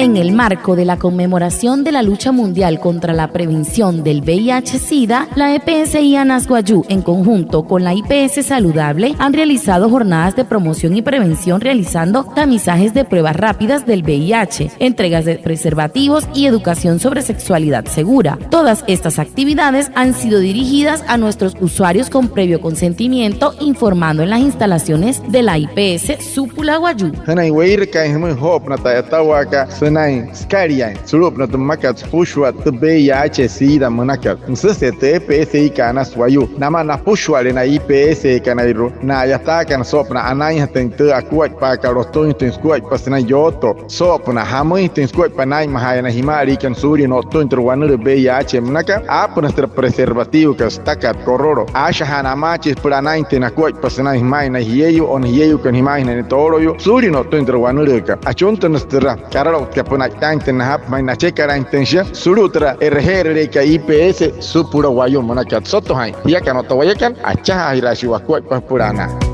En el marco de la conmemoración de la lucha mundial contra la prevención del VIH-Sida, la EPSI Anas Guayú, en conjunto con la IPS Saludable, han realizado jornadas de promoción y prevención realizando tamizajes de pruebas rápidas del VIH, entregas de preservativos y educación sobre sexualidad segura. Todas estas actividades han sido dirigidas a nuestros usuarios con previo consentimiento, informando en las instalaciones de la IPS Súpula Guayú. Skarian, Surupna to Makat, Pushwa, the VIH, Sida, Monacat, Insisted, PSI Canas Wayu, Namana Pushwa in a IPS Canairo, Nayatakan Sopna, Anaya Tenter, a quite pack, or Stone to Squat, Pasana Yoto, Sopna, Hamoin, Squat, Panai, Mahana, Himari, can Suri, not to enter one of the VIH, Monaka, Aponster Preservativo, Stacat, Cororo, Ashahana Machis, Pranite, a quite Pasana Himana, Hieu on Hieu can Himana and Toro, Suri, not to enter one of the Achontanastera, Carol. Kapona tanten na hap may na chekara intention sulutra erhere ka IPS Supura Guayú Monacat Soto Hain ya kan otawayakan acha hirashi wa kwa purana.